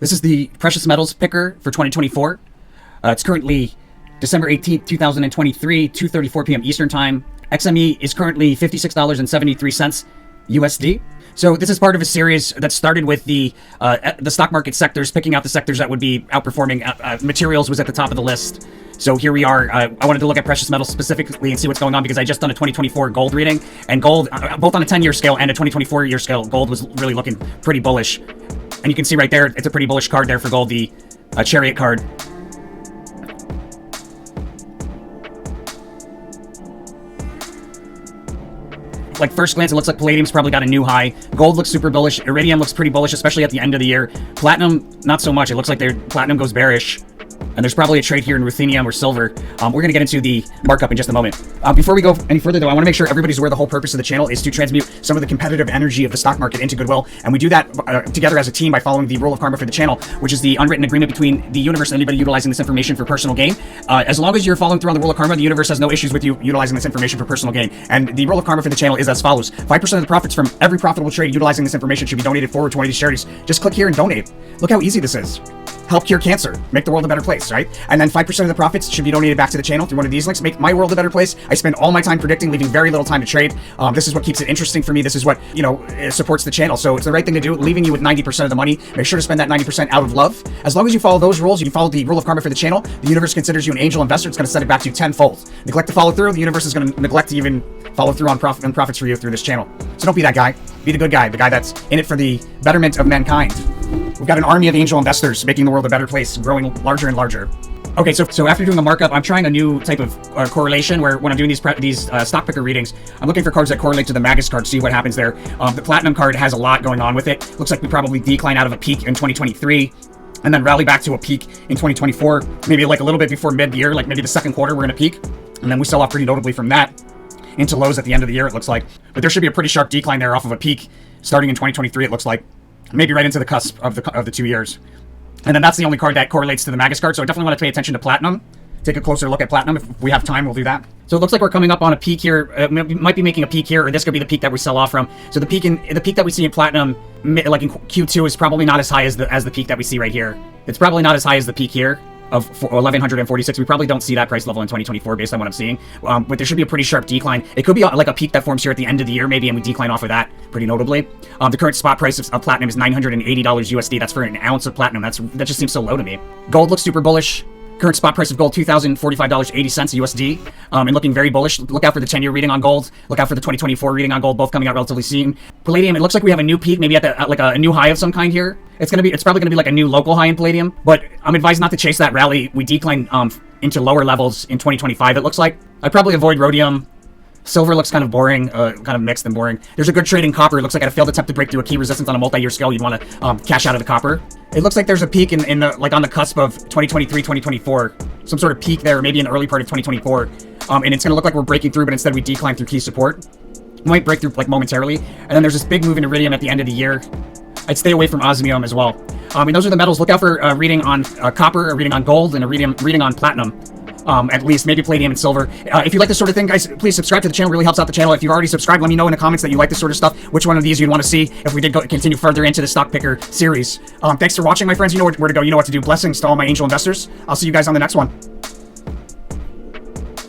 This is the precious metals picker for 2024. It's currently December 18th, 2023, 2:34 p.m. Eastern Time. XME is currently $56.73 USD. So this is part of a series that started with the stock market sectors, picking out the sectors that would be outperforming. Materials was at the top of the list. So here we are. I wanted to look at precious metals specifically and see what's going on because I just done a 2024 gold reading, and gold, both on a 10-year scale and a 2024-year scale, gold was really looking pretty bullish. And you can see right there, it's a pretty bullish card there for gold, the Chariot card. Like first glance, it looks like palladium's probably got a new high. Gold looks super bullish. Iridium looks pretty bullish, especially at the end of the year. Platinum, not so much. It looks like platinum goes bearish. And there's probably a trade here in ruthenium or silver. We're going to get into the markup in just a moment. Before we go any further, though, I want to make sure everybody's aware the whole purpose of the channel is to transmute some of the competitive energy of the stock market into goodwill. And we do that together as a team by following the rule of karma for the channel, which is the unwritten agreement between the universe and anybody utilizing this information for personal gain. As long as you're following through on the rule of karma, the universe has no issues with you utilizing this information for personal gain. And the rule of karma for the channel is as follows. 5% of the profits from every profitable trade utilizing this information should be donated forward to one of these charities. Just click here and donate. Look how easy this is. Help cure cancer, make the world a better place, right? And then 5% of the profits should be donated back to the channel through one of these links, make my world a better place. I spend all my time predicting, leaving very little time to trade. This is what keeps it interesting for me. This is what, supports the channel. So it's the right thing to do, leaving you with 90% of the money. Make sure to spend that 90% out of love. As long as you follow those rules, you follow the rule of karma for the channel, the universe considers you an angel investor. It's going to send it back to you tenfold. Neglect to follow through, the universe is going to neglect to even follow through on profits for you through this channel. So don't be that guy. Be the good guy, the guy that's in it for the betterment of mankind. We've got an army of angel investors making the world a better place, growing larger and larger. Okay, so after doing the markup, I'm trying a new type of correlation where when I'm doing these stock picker readings, I'm looking for cards that correlate to the Magus card, see what happens there. The Platinum card has a lot going on with it. Looks like we probably decline out of a peak in 2023 and then rally back to a peak in 2024, maybe like a little bit before mid-year, like maybe the second quarter we're in a peak, and then we sell off pretty notably from that into lows at the end of the year, it looks like. But there should be a pretty sharp decline there off of a peak starting in 2023, it looks like. Maybe right into the cusp of the 2 years. And then that's the only card that correlates to the Magus card, so I definitely want to pay attention to Platinum. Take a closer look at Platinum. If we have time, we'll do that. So it looks like we're coming up on a peak here. We might be making a peak here, or this could be the peak that we sell off from. So the peak that we see in Platinum, like in Q2, is probably not as high as the peak that we see right here. It's probably not as high as the peak here of 1146. We probably don't see that price level in 2024 based on what I'm seeing. But there should be a pretty sharp decline. It could be like a peak that forms here at the end of the year maybe, and we decline off of that pretty notably. The current spot price of platinum is $980 USD. That's for an ounce of platinum. That just seems so low to me. Gold looks super bullish. Current spot price of gold, $2,045.80 USD, and looking very bullish. Look out for the 10-year reading on gold. Look out for the 2024 reading on gold, both coming out relatively soon. Palladium, it looks like we have a new peak, maybe at like a new high of some kind here. It's probably gonna be like a new local high in palladium, but I'm advised not to chase that rally. We decline into lower levels in 2025. It looks like I'd probably avoid rhodium. Silver looks kind of boring, kind of mixed and boring. There's a good trade in copper. It looks like at a failed attempt to break through a key resistance on a multi-year scale, you'd want to cash out of the copper. It looks like there's a peak in the like on the cusp of 2023, 2024, some sort of peak there, maybe in the early part of 2024, and it's going to look like we're breaking through, but instead we decline through key support. We might break through like momentarily, and then there's this big move in iridium at the end of the year. I'd stay away from osmium as well. And those are the metals. Look out for a reading on copper, a reading on gold, and a reading on platinum. At least maybe palladium and silver. If you like this sort of thing, guys, please subscribe to the channel. It really helps out the channel. If you've already subscribed, let me know in the comments that you like this sort of stuff, which one of these you'd want to see if we did continue further into the stock picker series. Thanks for watching, my friends. You know where to go. You know what to do. Blessings to all my angel investors. I'll see you guys on the next one.